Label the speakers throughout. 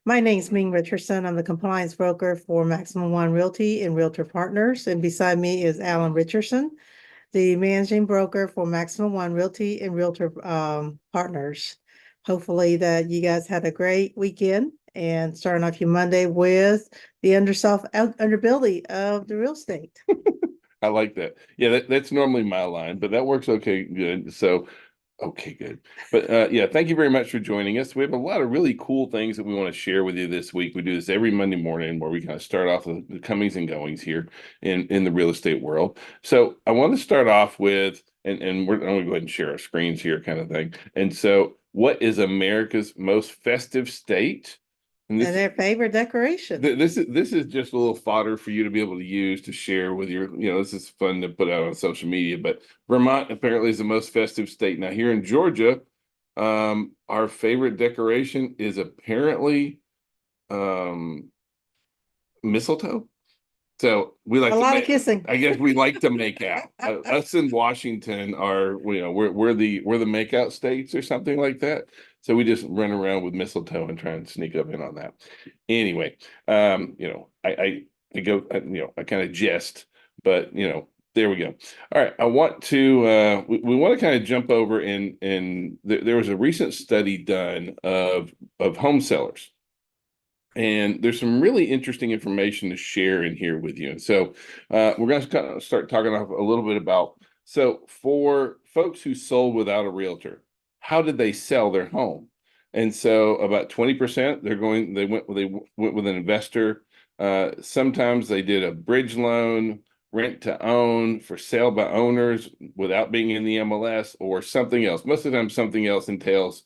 Speaker 1: My name's Ming Richardson. I'm the compliance broker for Maximum One Realty and Realtor Partners. And beside me is Alan Richardson, the managing broker for Maximum One Realty and Realtor Partners. Hopefully that you guys had a great weekend and starting off your Monday with the underbelly of the real estate.
Speaker 2: I like that. Yeah, that's normally my line, but that works okay, good. So, okay, good. But yeah, thank you very much for joining us. We have a lot of really cool things that we want to share with you this week. We do this every Monday morning where we kind of start off the comings and goings here in the real estate world. So I want to start off with, and I'm going to go ahead and share our screens here kind of thing. And so, what is America's most festive state? And
Speaker 1: And
Speaker 2: this
Speaker 1: their favorite decoration.
Speaker 2: this is just a little fodder for you to be able to use to share with your, this is fun to put out on social media. But Vermont apparently is the most festive state. Now here in Georgia, our favorite decoration is apparently um mistletoe. So we
Speaker 1: A
Speaker 2: like to
Speaker 1: lot of
Speaker 2: make,
Speaker 1: kissing.
Speaker 2: I guess we like to make out. Us in Washington are, we're the makeout states or something like that. So we just run around with mistletoe and try and sneak up in on that. Anyway, I go, I kind of jest, but there we go. All right, I want to we want to kind of jump over and there was a recent study done of home sellers. And there's some really interesting information to share in here with you. And so we're going to kind of start talking a little bit about, so for folks who sold without a realtor, how did they sell their home? And so about 20% they went with an investor. Sometimes they did a bridge loan, rent to own, for sale by owners without being in the MLS, or something else. Most of the time something else entails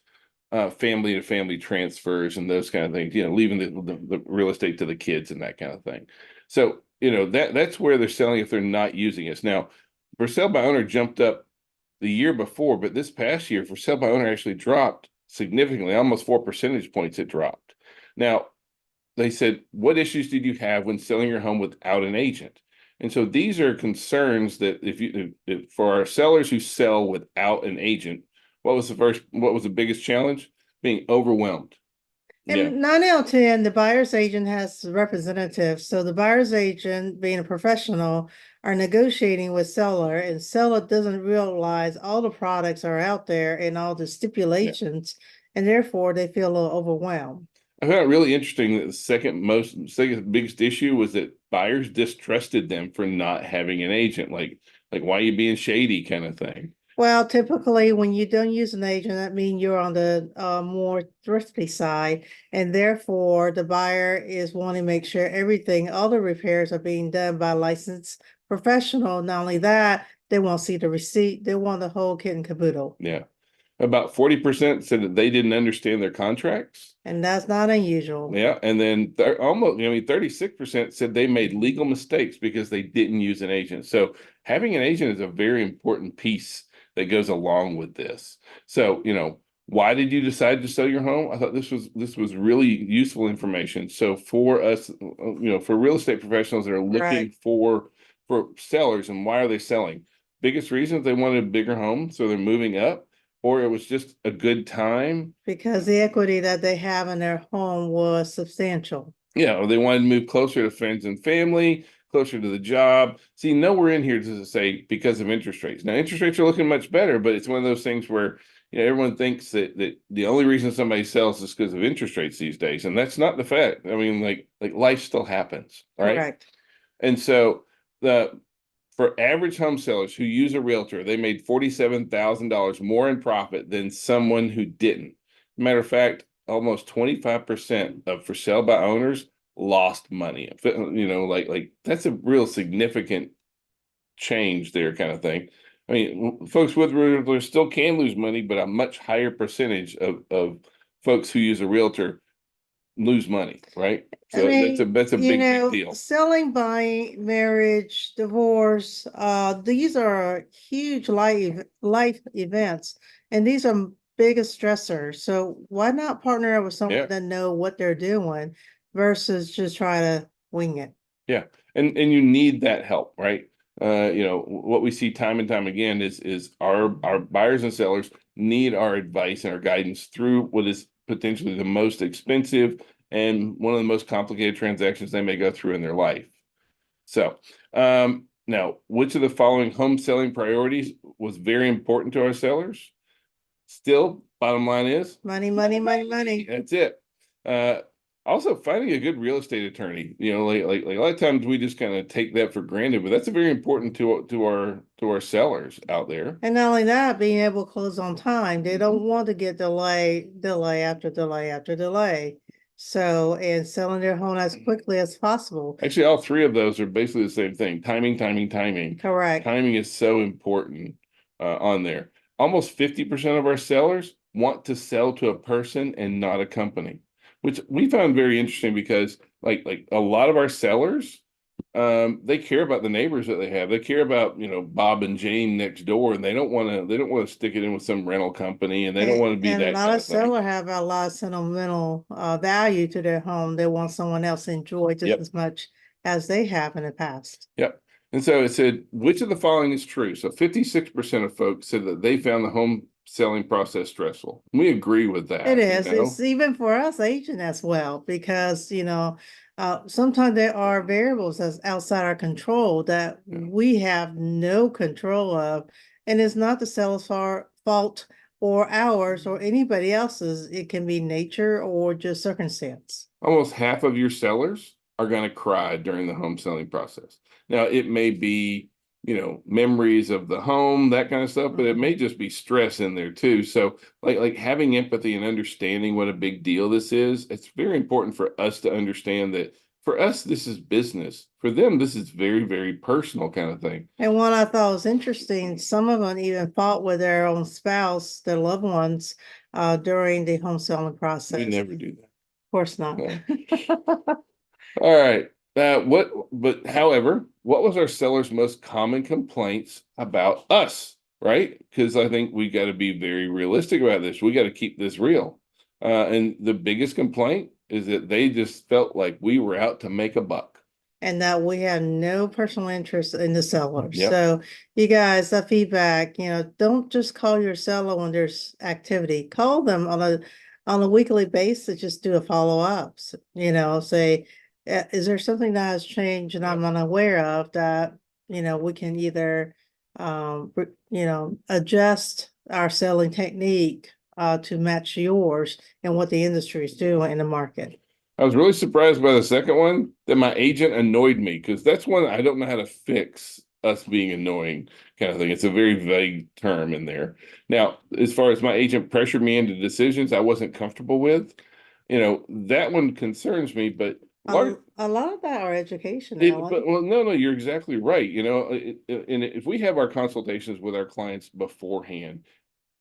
Speaker 2: family to family transfers and those kind of things, leaving the real estate to the kids and that kind of thing. So, that's where they're selling if they're not using us. Now, for sale by owner jumped up the year before, but this past year for sale by owner actually dropped significantly, almost 4 percentage points it dropped. Now, they said, what issues did you have when selling your home without an agent? And so these are concerns that if for our sellers who sell without an agent, what was the biggest challenge? Being overwhelmed. Yeah.
Speaker 1: And 9 out of 10, the buyer's agent has representatives. So the buyer's agent, being a professional, are negotiating with seller, and seller doesn't realize all the products are out there and all the
Speaker 2: Yeah.
Speaker 1: stipulations, and therefore they feel a little overwhelmed.
Speaker 2: I found it really interesting that the second biggest issue was that buyers distrusted them for not having an agent. Like why are you being shady kind of thing.
Speaker 1: Well, typically when you don't use an agent, that means you're on the more thrifty side, and therefore the buyer is wanting to make sure everything, all the repairs are being done by a licensed professional. Not only that, they want to see the receipt, they want the whole kit and caboodle,
Speaker 2: Yeah. About 40% said that they didn't understand their contracts.
Speaker 1: and that's not unusual.
Speaker 2: Yeah, and then almost, 36% said they made legal mistakes because they didn't use an agent. So having an agent is a very important piece that goes along with this. So, why did you decide to sell your home? I thought this was really useful information. So for us, for real estate professionals that are looking
Speaker 1: Right.
Speaker 2: for sellers, and why are they selling? Biggest reasons, they wanted a bigger home, so they're moving up, or it was just a good time.
Speaker 1: Because the equity that they have in their home was substantial.
Speaker 2: Yeah, or they wanted to move closer to friends and family, closer to the job. See, nowhere in here does it say because of interest rates. Now, interest rates are looking much better, but it's one of those things where everyone thinks that the only reason somebody sells is because of interest rates these days, and that's not the fact. I mean, like life still happens, right?
Speaker 1: Correct.
Speaker 2: And so the for average home sellers who use a realtor, they made $47,000 more in profit than someone who didn't. Matter of fact, almost 25% of for sale by owners lost money. Like that's a real significant change there, kind of thing. I mean, folks with realtors still can lose money, but a much higher percentage of folks who use a realtor lose money, right?
Speaker 1: I
Speaker 2: So
Speaker 1: mean,
Speaker 2: that's a big deal.
Speaker 1: selling, buying, marriage, divorce, these are huge life events, and these are biggest stressors. So why not partner up with someone
Speaker 2: Yeah.
Speaker 1: that know what they're doing versus just try to wing it?
Speaker 2: Yeah, and you need that help, right? What we see time and time again is our buyers and sellers need our advice and our guidance through what is potentially the most expensive and one of the most complicated transactions they may go through in their life. So, now, which of the following home selling priorities was very important to our sellers? Still, bottom line is
Speaker 1: Money, money, money, money.
Speaker 2: that's it. Uh, Also finding a good real estate attorney, like a lot of times we just kind of take that for granted, but that's very important to our sellers out there.
Speaker 1: And not only that, being able to close on time. They don't want to get delay after delay after delay. So, and selling their home as quickly as possible.
Speaker 2: Actually, all three of those are basically the same thing. Timing, timing, timing.
Speaker 1: Correct.
Speaker 2: Timing is so important on there. Almost 50% of our sellers want to sell to a person and not a company, which we found very interesting because like a lot of our sellers, they care about the neighbors that they have. They care about, Bob and Jane next door, and they don't want to stick it in with some rental company, and they don't want to be
Speaker 1: And a
Speaker 2: that
Speaker 1: lot
Speaker 2: kind
Speaker 1: of
Speaker 2: of thing.
Speaker 1: sellers have a lot of sentimental value to their home. They want someone else to enjoy just
Speaker 2: Yep.
Speaker 1: as much as they have in the past.
Speaker 2: Yep. And so it said, which of the following is true? So 56% of folks said that they found the home selling process stressful. We agree with that.
Speaker 1: It is.
Speaker 2: You know?
Speaker 1: It's even for us agent as well, because, sometimes there are variables that's outside our control that
Speaker 2: Yeah.
Speaker 1: we have no control of. And it's not the seller's fault or ours or anybody else's. It can be nature or just circumstance.
Speaker 2: Almost half of your sellers are going to cry during the home selling process. Now, it may be, memories of the home, that kind of stuff, but it may just be stress in there too. So like having empathy and understanding what a big deal this is, it's very important for us to understand that for us, this is business. For them, this is very, very personal kind of thing.
Speaker 1: And what I thought was interesting, some of them even fought with their own spouse, their loved ones, during the home selling process.
Speaker 2: We never do that.
Speaker 1: Of course not.
Speaker 2: All right. However, what was our seller's most common complaints about us, right? Because I think we got to be very realistic about this. We got to keep this real. And the biggest complaint is that they just felt like we were out to make a buck.
Speaker 1: And that we have no personal interest in the seller.
Speaker 2: Yep.
Speaker 1: So you guys, that feedback, don't just call your seller when there's activity. Call them on a weekly basis, just do a follow-up. Say, is there something that has changed and I'm unaware of that, we can either adjust our selling technique to match yours and what the industry is doing in the market.
Speaker 2: I was really surprised by the second one that my agent annoyed me because that's one I don't know how to fix us being annoying kind of thing. It's a very vague term in there. Now, as far as my agent pressured me into decisions I wasn't comfortable with, that one concerns me, but
Speaker 1: a lot of that are education, Alan.
Speaker 2: no, you're exactly right. And if we have our consultations with our clients beforehand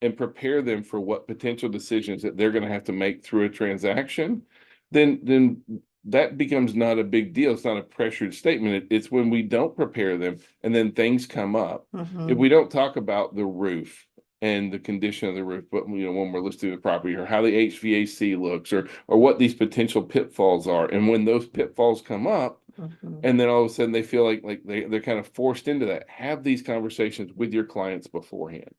Speaker 2: and prepare them for what potential decisions that they're going to have to make through a transaction, then that becomes not a big deal. It's not a pressured statement. It's when we don't prepare them and then things come up. If we don't talk about the roof and the condition of the roof, but when we're listing the property, or how the HVAC looks, or what these potential pitfalls are, and when those pitfalls come up, and then all of a sudden they feel like they're kind of forced into that, have these conversations with your clients beforehand.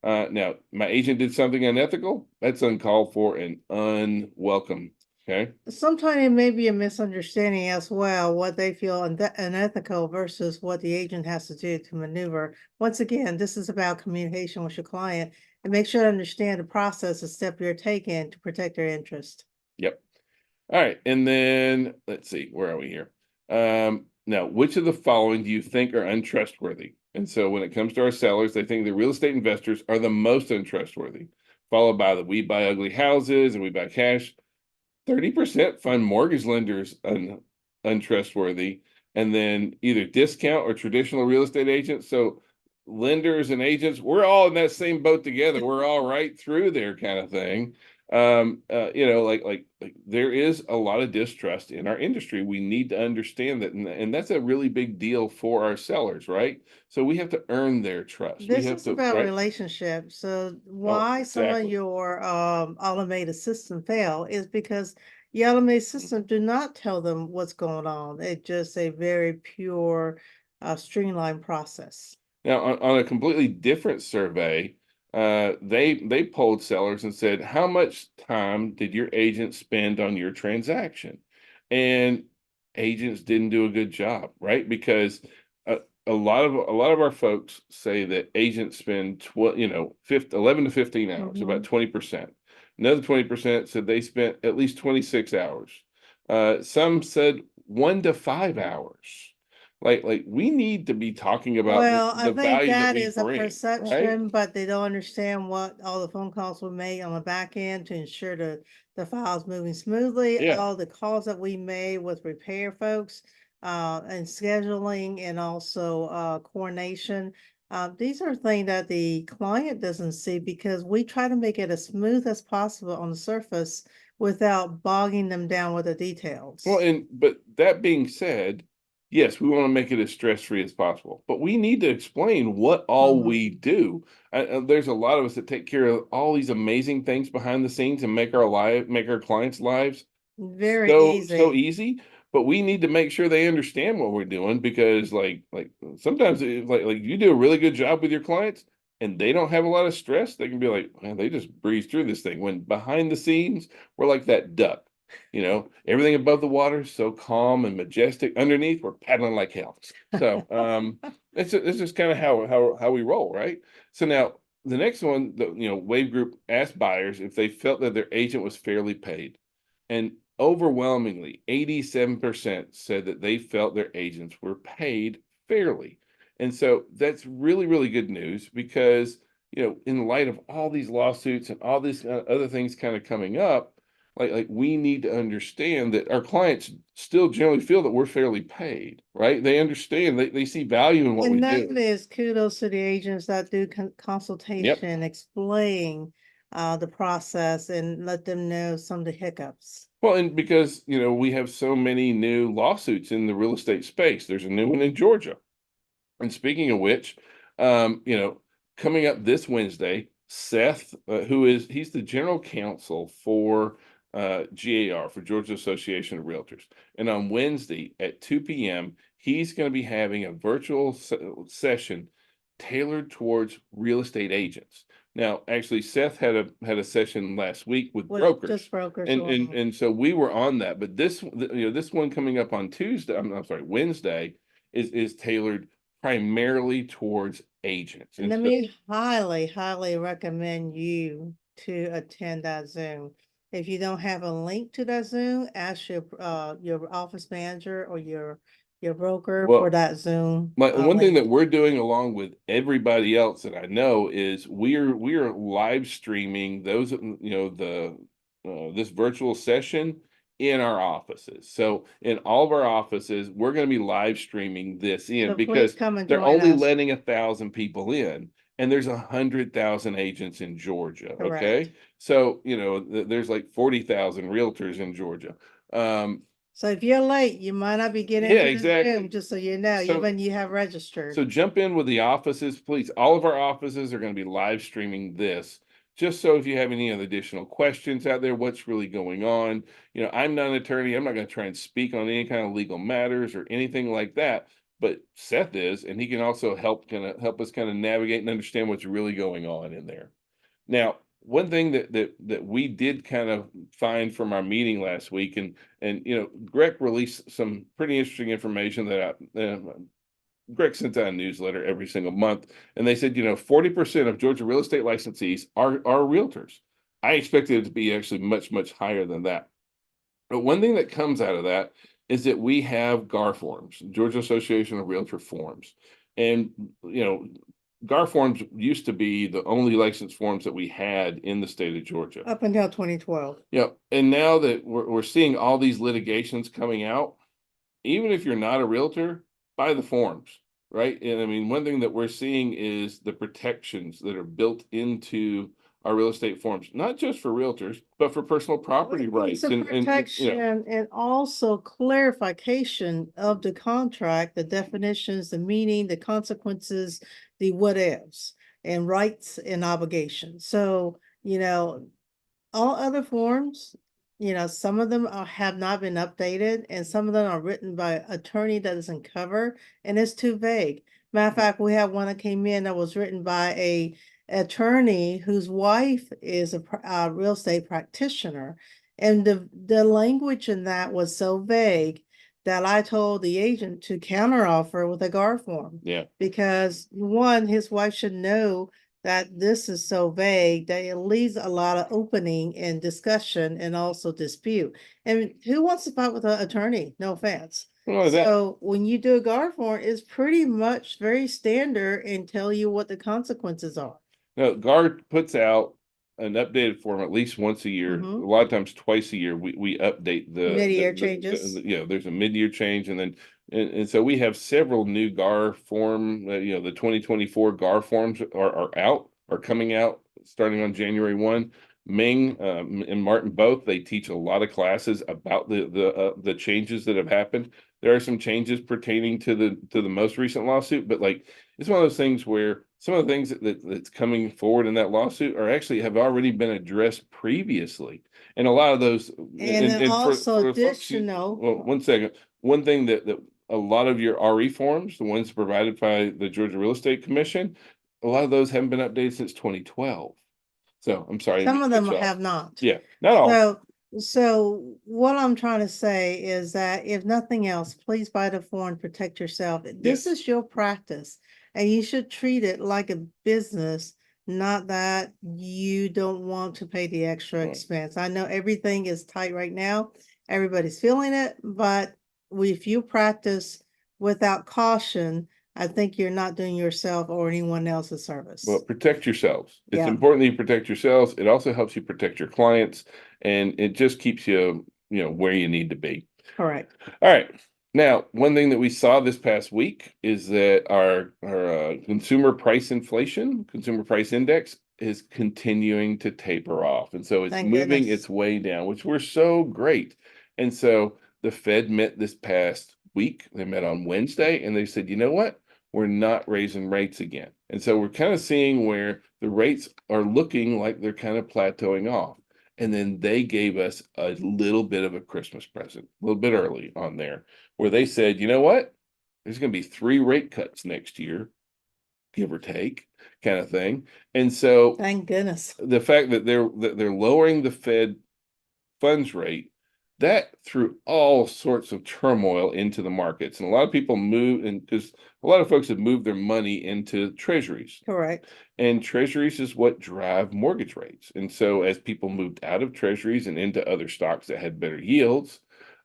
Speaker 2: Now, my agent did something unethical. That's uncalled for and unwelcome. Okay.
Speaker 1: Sometimes it may be a misunderstanding as well, what they feel unethical versus what the agent has to do to maneuver. Once again, this is about communication with your client and make sure to understand the process, the step you're taking to protect their interest.
Speaker 2: Yep. All right. And then let's see, where are we here? Now, which of the following do you think are untrustworthy? And so when it comes to our sellers, they think the real estate investors are the most untrustworthy, followed by the we buy ugly houses and we buy cash. 30% find mortgage lenders untrustworthy, and then either discount or traditional real estate agents. So lenders and agents, we're all in that same boat together. We're all right through there kind of thing. Like there is a lot of distrust in our industry. We need to understand that, and that's a really big deal for our sellers, right? So we have to earn their trust.
Speaker 1: This is about relationships. So why some of your automated system fail is because the automated system do not tell them what's going on. It's just a very pure streamlined process.
Speaker 2: Now, on a completely different survey, they polled sellers and said, how much time did your agent spend on your transaction? And agents didn't do a good job, right? Because a lot of our folks say that agents spend 11 to 15 hours, about 20%. Another 20% said they spent at least 26 hours. Some said 1 to 5 hours. Like we need to be talking about
Speaker 1: Well, I
Speaker 2: the
Speaker 1: think
Speaker 2: value that
Speaker 1: that
Speaker 2: we
Speaker 1: is a
Speaker 2: bring, right?
Speaker 1: perception, but they don't understand what all the phone calls were made on the back end to ensure the files moving smoothly.
Speaker 2: Yeah.
Speaker 1: All the calls that we made with repair folks, and scheduling and also, coordination. These are things that the client doesn't see because we try to make it as smooth as possible on the surface without bogging them down with the details.
Speaker 2: Well, but that being said, yes, we want to make it as stress-free as possible, but we need to explain what all we do. There's a lot of us that take care of all these amazing things behind the scenes and make our clients' lives
Speaker 1: Very
Speaker 2: so
Speaker 1: easy.
Speaker 2: easy. But we need to make sure they understand what we're doing because, like sometimes, like you do a really good job with your clients, and they don't have a lot of stress. They can be like, man, they just breeze through this thing. When behind the scenes, we're like that duck. Everything above the water is so calm and majestic. Underneath, we're paddling like hell. So, it's just kind of how we roll, right? So now the next one, Wave Group asked buyers if they felt that their agent was fairly paid, and overwhelmingly, 87% said that they felt their agents were paid fairly. And so that's really, really good news because, in light of all these lawsuits and all these other things kind of coming up, like we need to understand that our clients still generally feel that we're fairly paid, right? They understand, they see value in what we
Speaker 1: And that
Speaker 2: do.
Speaker 1: is kudos to the agents that do consultation, explain the process and let them know some of the hiccups.
Speaker 2: Well, and because, we have so many new lawsuits in the real estate space. There's a new one in Georgia. And speaking of which, coming up this Wednesday, Seth, he's the general counsel for GAR, for Georgia Association of Realtors. And on Wednesday at 2 p.m., he's going to be having a virtual session tailored towards real estate agents. Now, actually, Seth had a session last week with brokers.
Speaker 1: Just brokers.
Speaker 2: And so we were on that. But this one coming up on Tuesday, I'm sorry, Wednesday is tailored primarily towards agents.
Speaker 1: And let me highly, highly recommend you to attend that Zoom. If you don't have a link to that Zoom, ask your office manager or your broker for that Zoom.
Speaker 2: One thing
Speaker 1: link.
Speaker 2: that we're doing along with everybody else that I know is we are live streaming those, this virtual session in our offices. So in all of our offices, we're going to be live streaming this in
Speaker 1: So
Speaker 2: because
Speaker 1: please come and
Speaker 2: they're
Speaker 1: join
Speaker 2: only
Speaker 1: us.
Speaker 2: letting 1,000 people in, and there's 100,000 agents in Georgia.
Speaker 1: Correct.
Speaker 2: Okay, so there's like 40,000 realtors in Georgia.
Speaker 1: So if you're late, you might not be getting
Speaker 2: Yeah,
Speaker 1: to the
Speaker 2: exactly.
Speaker 1: Zoom, just so you know,
Speaker 2: So-
Speaker 1: even you have registered.
Speaker 2: So jump in with the offices, please. All of our offices are going to be live streaming this. Just so if you have any other additional questions out there, what's really going on? I'm not an attorney. I'm not going to try and speak on any kind of legal matters or anything like that. But Seth is, and he can also help us kind of navigate and understand what's really going on in there. Now, one thing that we did kind of find from our meeting last week, and Greg released some pretty interesting information that Greg sends out a newsletter every single month, and they said, 40% of Georgia real estate licensees are realtors. I expected it to be actually much, much higher than that. But one thing that comes out of that is that we have GAR forms, Georgia Association of Realtor forms. And, GAR forms used to be the only license forms that we had in the state of Georgia.
Speaker 1: Up until 2012.
Speaker 2: Yeah. And now that we're seeing all these litigations coming out, even if you're not a realtor, buy the forms, right? And I mean, one thing that we're seeing is the protections that are built into our real estate forms, not just for realtors, but for personal property rights.
Speaker 1: It's a protection and also clarification of the contract, the definitions, the meaning, the consequences, the what ifs, and rights and obligations. So, all other forms, some of them have not been updated, and some of them are written by an attorney that doesn't cover, and it's too vague. Matter of fact, we have one that came in that was written by attorney whose wife is a real estate practitioner. And the language in that was so vague that I told the agent to counteroffer with a GAR form.
Speaker 2: Yeah.
Speaker 1: Because one, his wife should know that this is so vague that it leaves a lot of opening and discussion and also dispute. And who wants to fight with an attorney? No offense.
Speaker 2: Well, that,
Speaker 1: So when you do a GAR form, it's pretty much very standard and tell you what the consequences are.
Speaker 2: no, GARD puts out an updated form at least once a year.
Speaker 1: Mhm.
Speaker 2: A lot of times twice a year, we update the
Speaker 1: Mid-year
Speaker 2: the-
Speaker 1: changes.
Speaker 2: you know, there's a mid-year change, and then and so we have several new GAR form. You know, the 2024 GAR forms are coming out starting on January 1. Ming and Martin both, they teach a lot of classes about the changes that have happened. There are some changes pertaining to the most recent lawsuit, but like it's one of those things where some of the things that's coming forward in that lawsuit are actually have already been addressed previously. And a lot of those
Speaker 1: And then also
Speaker 2: for the folks
Speaker 1: additional.
Speaker 2: well, one second. One thing that a lot of your RE forms, the ones provided by the Georgia Real Estate Commission, a lot of those haven't been updated since 2012. So I'm sorry.
Speaker 1: Some of them
Speaker 2: cut you off.
Speaker 1: have not.
Speaker 2: Yeah, not all.
Speaker 1: So what I'm trying to say is that if nothing else, please buy the form, protect yourself. This is your practice and you should treat it like a business, not that you don't want to pay the extra
Speaker 2: Right.
Speaker 1: expense. I know everything is tight right now. Everybody's feeling it, but if you practice without caution, I think you're not doing yourself or anyone else a service.
Speaker 2: Well, protect yourselves. It's
Speaker 1: Yeah.
Speaker 2: important that you protect yourselves. It also helps you protect your clients, and it just keeps you, you know, where you need to be.
Speaker 1: Correct.
Speaker 2: All right. Now, one thing that we saw this past week is that our consumer price inflation, consumer price index, is continuing to taper off, and so it's
Speaker 1: Thank
Speaker 2: moving
Speaker 1: goodness.
Speaker 2: its way down, which we're so great. And so the Fed met this past week. They met on Wednesday, and they said, you know what? We're not raising rates again. And so we're kind of seeing where the rates are looking like they're kind of plateauing off. And then they gave us a little bit of a Christmas present, a little bit early on there, where they said, you know what? There's going to be 3 rate cuts next year, give or take, kind of thing. And so
Speaker 1: Thank goodness.
Speaker 2: the fact that they're lowering the Fed funds rate, that threw all sorts of turmoil into the markets. And a lot of people move, and because a lot of folks have moved their money into treasuries.
Speaker 1: Correct.
Speaker 2: And treasuries is what drive mortgage rates. And so as people moved out of treasuries and into other stocks that had better yields,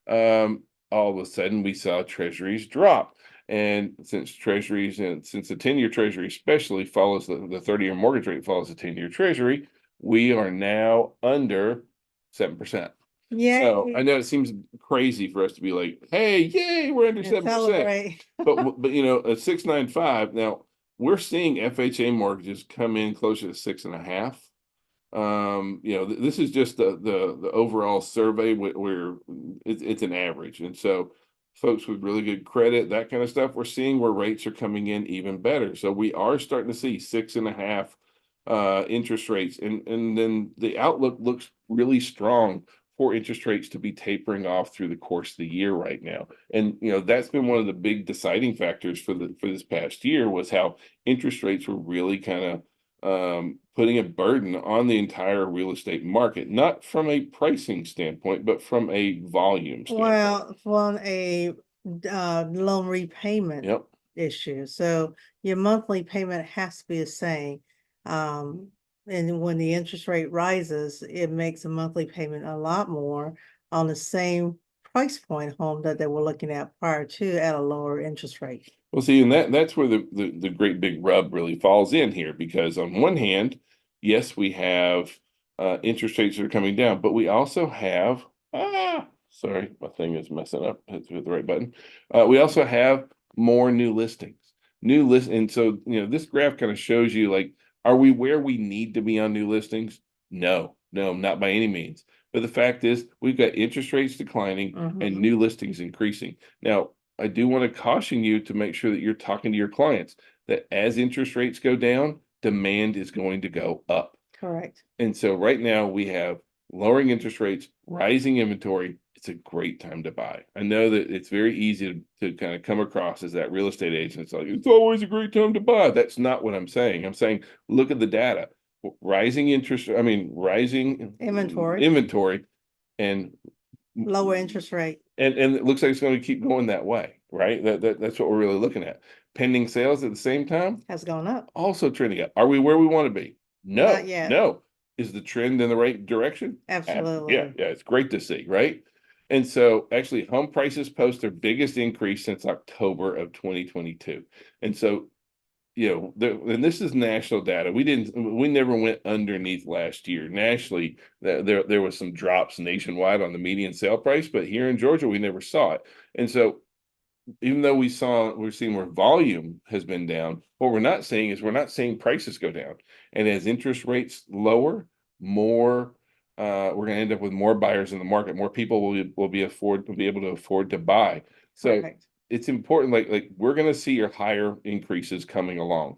Speaker 2: all of a sudden we saw treasuries drop. And since treasuries, and since the 10-year treasury especially follows the 30-year mortgage rate follows the 10-year treasury, we are now under 7%.
Speaker 1: Yeah.
Speaker 2: So I know it seems crazy for us to be like, hey, yay, we're under 7%.
Speaker 1: Celebrate.
Speaker 2: But you know, at 6.95 now, we're seeing FHA mortgages come in closer to 6.5. You know, this is just the overall survey where it's an average, and so folks with really good credit, that kind of stuff, we're seeing where rates are coming in even better. So we are starting to see 6.5 interest rates, and then the outlook looks really strong for interest rates to be tapering off through the course of the year right now. And you know, that's been one of the big deciding factors for this past year was how interest rates were really kind of putting a burden on the entire real estate market, not from a pricing standpoint, but from a volume standpoint.
Speaker 1: Well, from a loan repayment
Speaker 2: Yep.
Speaker 1: issue. So your monthly payment has to be the same. And when the interest rate rises, it makes a monthly payment a lot more on the same price point home that they were looking at prior to at a lower interest rate.
Speaker 2: Well, see, and that's where the great big rub really falls in here, because on one hand, yes, we have interest rates that are coming down, but we also have sorry, my thing is messing up. Hit the right button. We also have more new listings. And so you know, this graph kind of shows you like, are we where we need to be on new listings? No, not by any means. But the fact is, we've got interest rates declining and new listings increasing. Now, I do want to caution you to make sure that you're talking to your clients that as interest rates go down, demand is going to go up.
Speaker 1: Correct.
Speaker 2: And so right now we have lowering interest rates, rising inventory, it's a great time to buy. I know that it's very easy to kind of come across as that real estate agent. It's like, it's always a great time to buy. That's not what I'm saying. I'm saying, look at the data. Rising interest, I mean, rising inventory and
Speaker 1: Lower interest rate.
Speaker 2: and it looks like it's going to keep going that way, right? That's what we're really looking at. Pending sales at the same time
Speaker 1: Has gone up.
Speaker 2: also trending up. Are we where we want to be? No,
Speaker 1: Not yet.
Speaker 2: no. Is the trend in the right direction?
Speaker 1: Absolutely.
Speaker 2: Yeah, yeah. It's great to see, right? And so actually home prices post their biggest increase since October of 2022. And so, and this is national data. We never went underneath last year. Nationally, there was some drops nationwide on the median sale price, but here in Georgia, we never saw it. And so even though we're seeing where volume has been down, what we're not seeing is we're not seeing prices go down. And as interest rates lower, more we're going to end up with more buyers in the market. More people will be able to afford to buy. So
Speaker 1: Correct.
Speaker 2: it's important. Like we're going to see your higher increases coming along.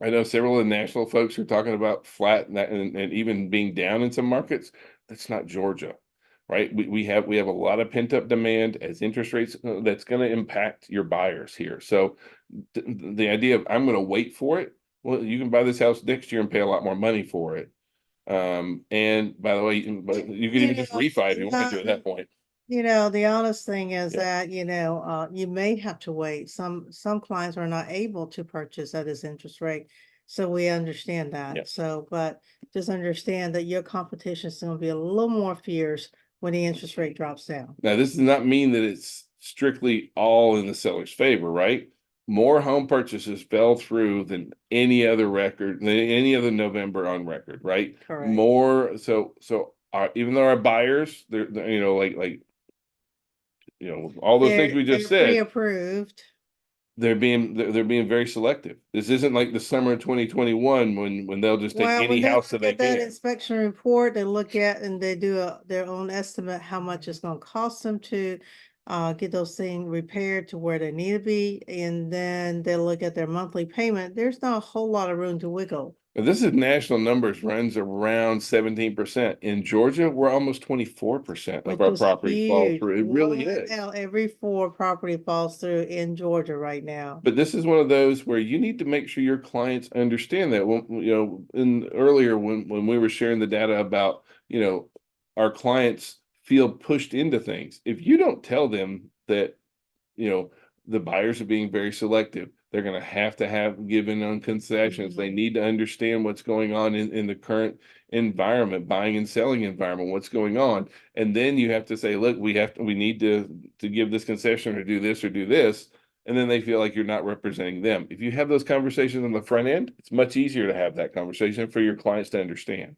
Speaker 2: I know several of the national folks are talking about flat and even being down in some markets. That's not Georgia, right? We have a lot of pent up demand as interest rates that's going to impact your buyers here. So the idea of I'm going to wait for it. Well, you can buy this house next year and pay a lot more money for it. And by the way, you can even just refi if you want to at that point.
Speaker 1: The honest thing is
Speaker 2: Yeah.
Speaker 1: that, you may have to wait. Some clients are not able to purchase at this interest rate. So we understand
Speaker 2: Yeah.
Speaker 1: that. So, but just understand that your competition is gonna be a little more fierce when the interest rate drops down.
Speaker 2: Now, this does not mean that it's strictly all in the seller's favor, right? More home purchases fell through than any other record, than any other November on record, right?
Speaker 1: Correct.
Speaker 2: More so even though our buyers, they're all those things we just
Speaker 1: They're
Speaker 2: said,
Speaker 1: pre-approved.
Speaker 2: they're being very selective. This isn't like the summer of 2021 when they'll just take any
Speaker 1: When they
Speaker 2: house that
Speaker 1: look
Speaker 2: they
Speaker 1: at that
Speaker 2: can.
Speaker 1: inspection report, they look at and they do their own estimate, how much it's gonna cost them to get those things repaired to where they need to be, and then they look at their monthly payment. There's not a whole lot of room to wiggle.
Speaker 2: Now, this is national numbers, runs around 17%. In Georgia, we're almost 24% of
Speaker 1: Which
Speaker 2: our
Speaker 1: is
Speaker 2: property fall
Speaker 1: huge.
Speaker 2: through. It really
Speaker 1: One
Speaker 2: is.
Speaker 1: out every 4 property falls through in Georgia right now.
Speaker 2: But this is one of those where you need to make sure your clients understand that. In earlier when we were sharing the data about, our clients feel pushed into things. If you don't tell them that, the buyers are being very selective, they're going to have given on concessions. They need to understand what's going on in the current environment, buying and selling environment, what's going on. And then you have to say, look, we need to give this concession or do this or do this. And then they feel like you're not representing them. If you have those conversations on the front end, it's much easier to have that conversation for your clients to understand.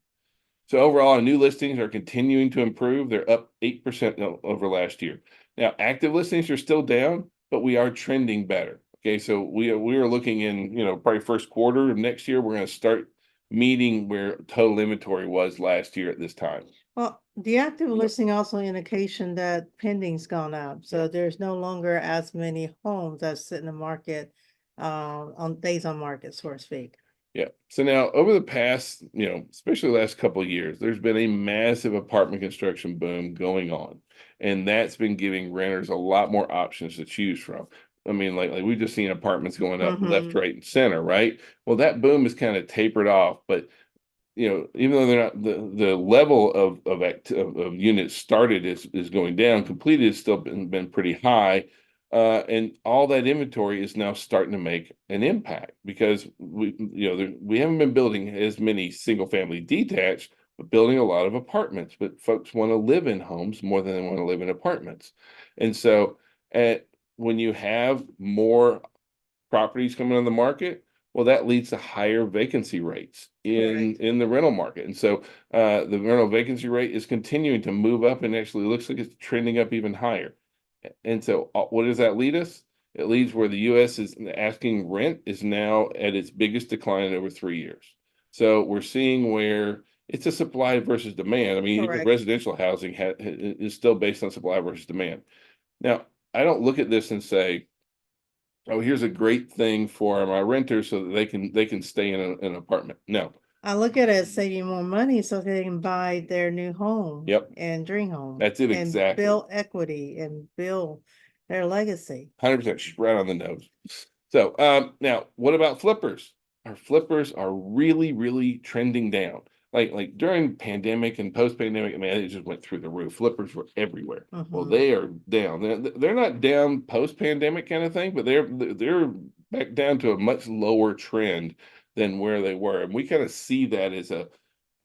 Speaker 2: So overall, our new listings are continuing to improve. They're up 8% over last year. Now, active listings are still down, but we are trending better. Okay, so we are looking in, probably first quarter of next year, we're going to start meeting where total inventory was last year at this time.
Speaker 1: Well, the active listing also indication that pending's gone up, so there's no longer as many homes that sit in the market, on days on market, so to speak.
Speaker 2: Yeah. So now over the past, especially the last couple of years, there's been a massive apartment construction boom going on. And that's been giving renters a lot more options to choose from. I mean, like we've just seen apartments going up left, right, and center, right? Well, that boom is kind of tapered off, but even though they're not the level of units started is going down, completed has still been pretty high. And all that inventory is now starting to make an impact because we haven't been building as many single family detached, but building a lot of apartments. But folks want to live in homes more than they want to live in apartments. And so when you have more properties coming on the market, well, that leads to higher vacancy rates in the rental market. And so the rental vacancy rate is continuing to move up and actually looks like it's trending up even higher. And so what does that lead us? It leads where the US is asking rent is now at its biggest decline in over 3 years. So we're seeing where it's a supply versus demand. I mean, even residential housing is still based on supply versus demand. Now, I don't look at this and say, oh, here's a great thing for my renters so that they can stay in an apartment. No,
Speaker 1: I look at it as saving more money so they can buy their new home.
Speaker 2: Yep.
Speaker 1: And dream home.
Speaker 2: That's it,
Speaker 1: And
Speaker 2: exactly.
Speaker 1: build equity and build their legacy.
Speaker 2: 100%. She's right on the nose. So, now what about flippers? Our flippers are really, really trending down. Like during pandemic and post-pandemic, man, it just went through the roof. Flippers were everywhere. Well,
Speaker 1: Mhm.
Speaker 2: they are down. They're not down post-pandemic kind of thing, but they're back down to a much lower trend than where they were. And we kind of see that as a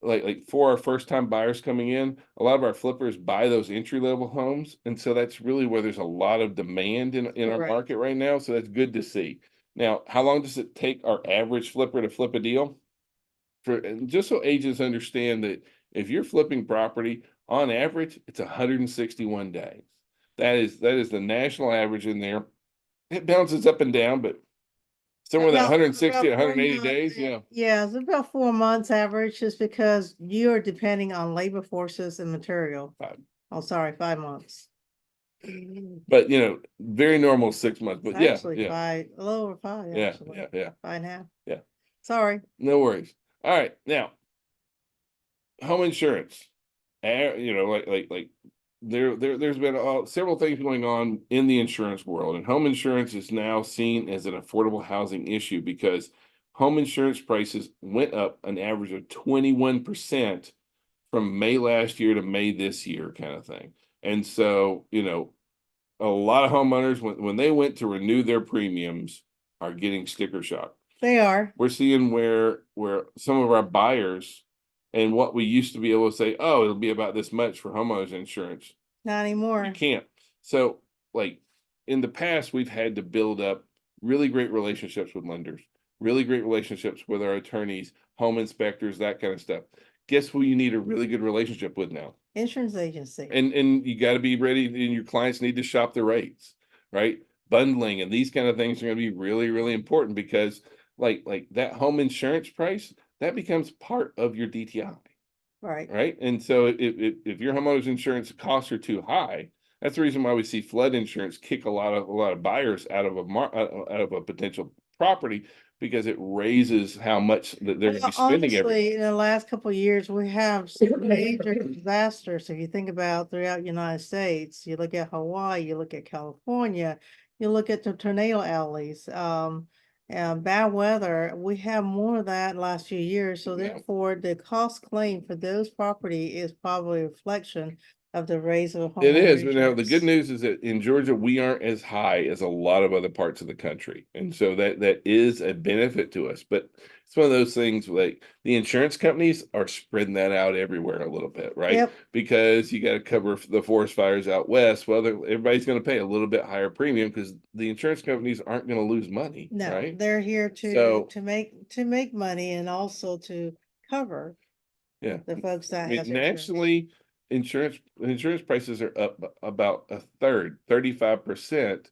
Speaker 2: like for our first time buyers coming in, a lot of our flippers buy those entry level homes, and so that's really where there's a lot of demand in our
Speaker 1: Correct.
Speaker 2: market right now. So that's good to see. Now, how long does it take our average flipper to flip a deal? For and just so agents understand that if you're flipping property, on average, it's 161 days. That is the national average in there. It bounces up and down, but somewhere that
Speaker 1: About
Speaker 2: 160 to
Speaker 1: about 4
Speaker 2: 180
Speaker 1: months,
Speaker 2: days, yeah.
Speaker 1: Yeah, it's about 4 months average, just because you're depending on labor forces and material.
Speaker 2: 5.
Speaker 1: Oh, sorry, 5 months.
Speaker 2: But very normal 6 months. But yeah,
Speaker 1: Actually,
Speaker 2: yeah,
Speaker 1: a little over 5,
Speaker 2: yeah,
Speaker 1: actually.
Speaker 2: yeah.
Speaker 1: 5.5.
Speaker 2: Yeah.
Speaker 1: Sorry.
Speaker 2: No worries. All right, now home insurance. Like there's been several things going on in the insurance world, and home insurance is now seen as an affordable housing issue because home insurance prices went up an average of 21% from May last year to May this year, kind of thing. And so, a lot of homeowners when they went to renew their premiums are getting sticker shock.
Speaker 1: They are.
Speaker 2: We're seeing where some of our buyers and what we used to be able to say, oh, it'll be about this much for homeowners insurance.
Speaker 1: Not anymore.
Speaker 2: You can't. So, like in the past, we've had to build up really great relationships with lenders, really great relationships with our attorneys, home inspectors, that kind of stuff. Guess who you need a really good relationship with now?
Speaker 1: Insurance agency.
Speaker 2: And you got to be ready, and your clients need to shop the rates, right? Bundling and these kind of things are going to be really, really important because like that home insurance price, that becomes part of your DTI.
Speaker 1: Right.
Speaker 2: Right. And so if your homeowner's insurance costs are too high, that's the reason why we see flood insurance kick a lot of buyers out of out of a potential property because it raises how much that they're going to be spending every.
Speaker 1: Honestly, in the last couple of years, we have some major disasters. If you think about throughout the United States, you look at Hawaii, you look at California, you look at the tornado alleys, and bad weather. We have more of that last few years. So
Speaker 2: Yeah.
Speaker 1: therefore, the cost claim for those property is probably a reflection of the raise of
Speaker 2: It
Speaker 1: homeowner
Speaker 2: is, but now the good
Speaker 1: insurance.
Speaker 2: news is that in Georgia, we aren't as high as a lot of other parts of the country. And so that is a benefit to us. But it's one of those things like the insurance companies are spreading that out everywhere a little bit, right?
Speaker 1: Yep.
Speaker 2: Because you got to cover the forest fires out west. Well, everybody's going to pay a little bit higher premium because the insurance companies aren't going to lose money,
Speaker 1: No,
Speaker 2: right?
Speaker 1: they're here
Speaker 2: So
Speaker 1: to make money and also to cover
Speaker 2: yeah,
Speaker 1: the folks that
Speaker 2: I
Speaker 1: has
Speaker 2: mean,
Speaker 1: insurance.
Speaker 2: nationally, insurance prices are up about a third, 35%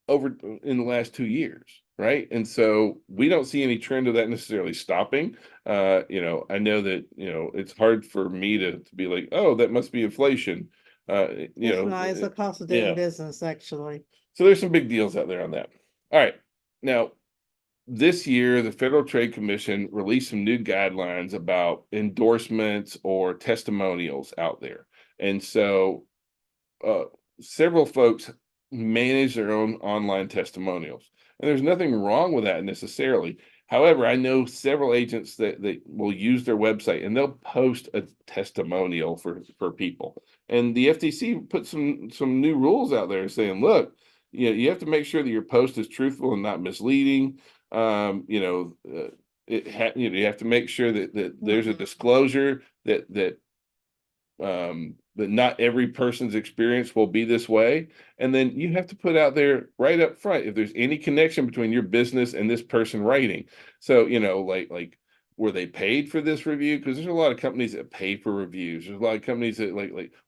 Speaker 2: over in the last 2 years, right? And so we don't see any trend of that necessarily stopping. I know that, it's hard for me to be like, oh, that must be inflation.
Speaker 1: It's not, it's a cost of doing
Speaker 2: yeah.
Speaker 1: business, actually.
Speaker 2: So there's some big deals out there on that. All right. Now, this year, the Federal Trade Commission released some new guidelines about endorsements or testimonials out there. And so uh, several folks manage their own online testimonials. And there's nothing wrong with that necessarily. However, I know several agents that will use their website and they'll post a testimonial for people. And the FTC put some new rules out there saying, look, you have to make sure that your post is truthful and not misleading. You have to make sure that there's a disclosure that not every person's experience will be this way. And then you have to put out there right up front if there's any connection between your business and this person writing. So, like were they paid for this review? Because there's a lot of companies that pay for reviews. There's a lot of companies that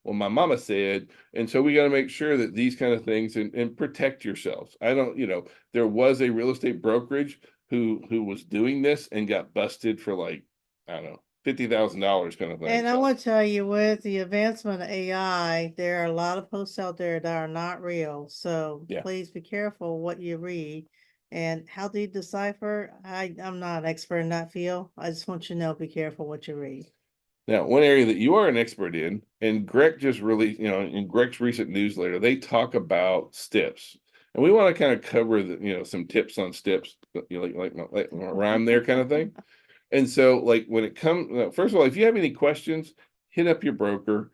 Speaker 2: well, my mama said, and so we got to make sure that these kind of things and protect yourselves. There was a real estate brokerage who was doing this and got busted for I don't know, $50,000 kind of thing.
Speaker 1: And I want to tell you, with the advancement of AI, there are a lot of posts out there that are not real. So
Speaker 2: Yeah.
Speaker 1: please be careful what you read. And how do you decipher? I'm not an expert in that field. I just want you to know, be careful what you read.
Speaker 2: Now, one area that you are an expert in, and Greg just really, in Greg's recent newsletter, they talk about STIPs. And we want to kind of cover some tips on STIPs, like rhyme there kind of thing. And so, like when it comes, first of all, if you have any questions, hit up your broker,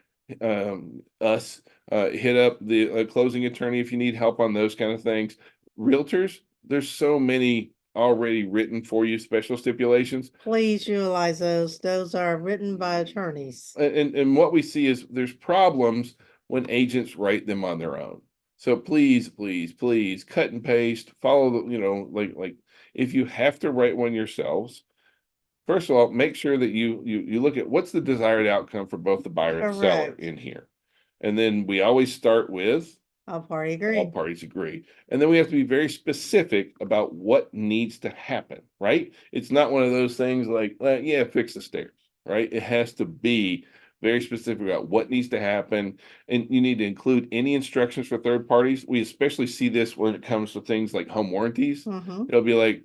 Speaker 2: us, hit up the closing attorney if you need help on those kind of things. Realtors, there's so many already written for you special stipulations.
Speaker 1: Please utilize those. Those are written by attorneys.
Speaker 2: And what we see is there's problems when agents write them on their own. So please, please, please cut and paste, follow the, like if you have to write one yourselves, first of all, make sure that you look at what's the desired outcome for both the buyer and seller
Speaker 1: Correct.
Speaker 2: in here. And then we always start with
Speaker 1: All party
Speaker 2: all
Speaker 1: agree.
Speaker 2: parties agree. And then we have to be very specific about what needs to happen, right? It's not one of those things like, yeah, fix the stairs, right? It has to be very specific about what needs to happen. And you need to include any instructions for third parties. We especially see this when it comes to things like home warranties.
Speaker 1: Mhm.
Speaker 2: It'll be like,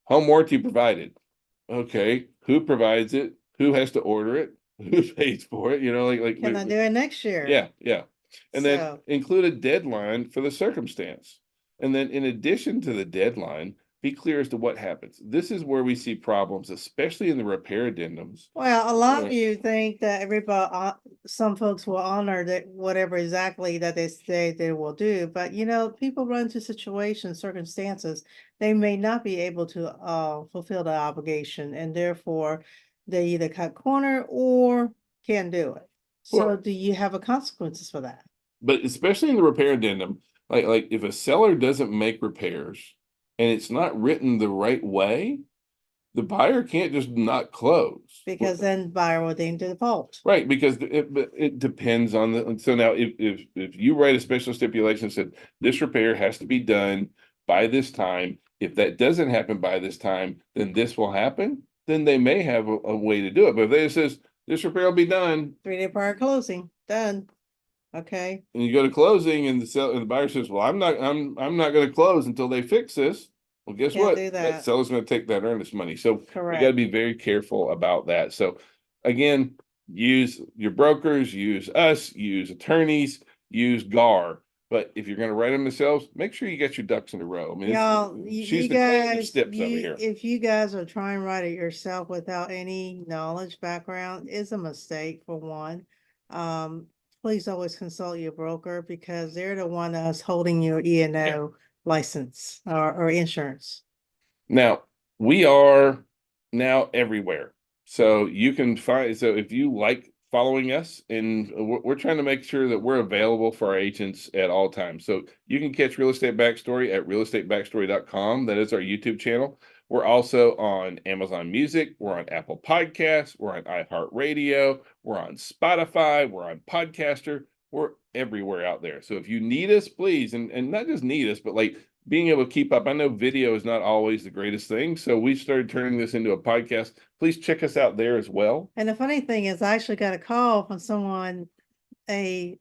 Speaker 2: home warranty provided. Okay, who provides it? Who has to order it? Who pays for it?
Speaker 1: Can I do it next year?
Speaker 2: Yeah. And then
Speaker 1: So,
Speaker 2: include a deadline for the circumstance. And then in addition to the deadline, be clear as to what happens. This is where we see problems, especially in the repair addendums.
Speaker 1: well, a lot of
Speaker 2: Yeah.
Speaker 1: you think that everybody, some folks will honor that whatever exactly that they say they will do, but people run into situations, circumstances, they may not be able to fulfill the obligation, and therefore they either cut corner or can't do it. So
Speaker 2: Well,
Speaker 1: do you have a consequences for that?
Speaker 2: but especially in the repair addendum, like if a seller doesn't make repairs and it's not written the right way, the buyer can't just not close.
Speaker 1: Because then buyer will deem to default.
Speaker 2: Right, because it depends on so now if you write a special stipulation that said this repair has to be done by this time, if that doesn't happen by this time, then this will happen, then they may have a way to do it. But if they says this repair will be done
Speaker 1: 3-day prior closing, done. Okay,
Speaker 2: and you go to closing and the buyer says, well, I'm not gonna close until they fix this. Well, guess
Speaker 1: can't
Speaker 2: what?
Speaker 1: do
Speaker 2: That
Speaker 1: that.
Speaker 2: seller's gonna take that earnest money. So you gotta
Speaker 1: Correct.
Speaker 2: be very careful about that. So again, use your brokers, use us, use attorneys, use GAR. But if you're gonna write them yourselves, make sure you get your ducks in a row. I mean,
Speaker 1: Y'all,
Speaker 2: she's
Speaker 1: you
Speaker 2: the queen of
Speaker 1: guys,
Speaker 2: steps over here.
Speaker 1: if you guys are trying to write it yourself without any knowledge background, is a mistake for one. Please always consult your broker because they're the one that's holding your E&O license or insurance.
Speaker 2: Now, we are now everywhere. So you can find, so if you like following us, and we're trying to make sure that we're available for our agents at all times. So you can catch Real Estate Backstory at realestatebackstory.com. That is our YouTube channel. We're also on Amazon Music. We're on Apple Podcasts. We're on iHeartRadio. We're on Spotify. We're on Podcaster. We're everywhere out there. So if you need us, please, and not just need us, but like being able to keep up. I know video is not always the greatest thing, so we started turning this into a podcast. Please check us out there as well.
Speaker 1: And the funny thing is, I actually got a call from someone, I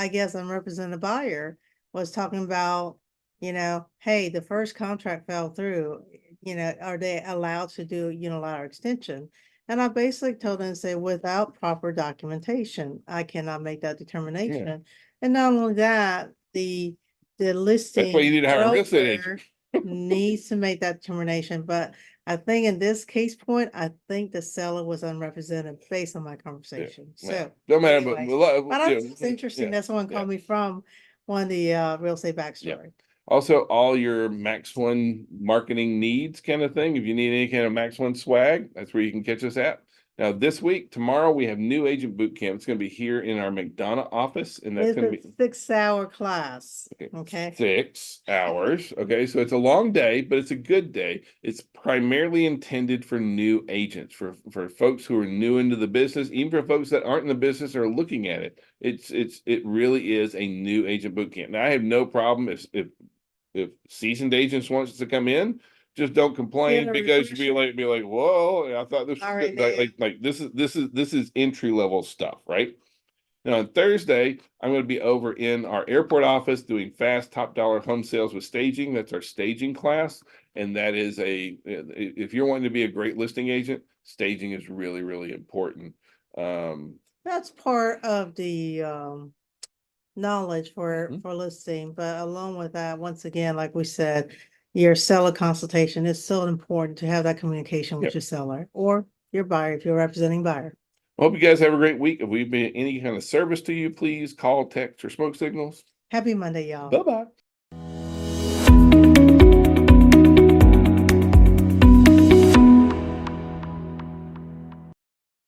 Speaker 1: guess unrepresented buyer was talking about, hey, the first contract fell through, are they allowed to do unilateral extension? And I basically told them to say, without proper documentation, I cannot make that determination. And not only that, the listing
Speaker 2: That's why you need to hire a real estate
Speaker 1: broker
Speaker 2: agent.
Speaker 1: needs to make that determination, but I think in this case point, I think the seller was unrepresented based on my conversation. So
Speaker 2: Don't matter,
Speaker 1: anyways,
Speaker 2: but
Speaker 1: it's interesting that someone called me from one of the real estate backstory.
Speaker 2: Also, all your Max One marketing needs kind of thing. If you need any kind of Max One swag, that's where you can catch us at. Now, this week, tomorrow, we have new agent boot camp. It's going to be here in our McDonough office, and that's
Speaker 1: It's
Speaker 2: going to
Speaker 1: a
Speaker 2: be
Speaker 1: 6-hour class. Okay.
Speaker 2: 6 hours. Okay, so it's a long day, but it's a good day. It's primarily intended for new agents, for folks who are new into the business, even for folks that aren't in the business or looking at it. It really is a new agent boot camp. Now, I have no problem if seasoned agents wants to come in, just don't complain because you be like, whoa, I thought this was
Speaker 1: All right,
Speaker 2: like this is entry level stuff, right? Now on Thursday, I'm going to be over in our airport office doing fast top dollar home sales with staging. That's our staging class. And that is if you're wanting to be a great listing agent, staging is really, really important.
Speaker 1: That's part of the knowledge for
Speaker 2: Mhm.
Speaker 1: listing, but along with that, once again, like we said, your seller consultation is so important to have that communication with
Speaker 2: Yep.
Speaker 1: your seller or your buyer if you're representing buyer.
Speaker 2: Hope you guys have a great week. If we've been any kind of service to you, please call, text, or smoke signals.
Speaker 1: Happy Monday, y'all.
Speaker 2: Bye-bye.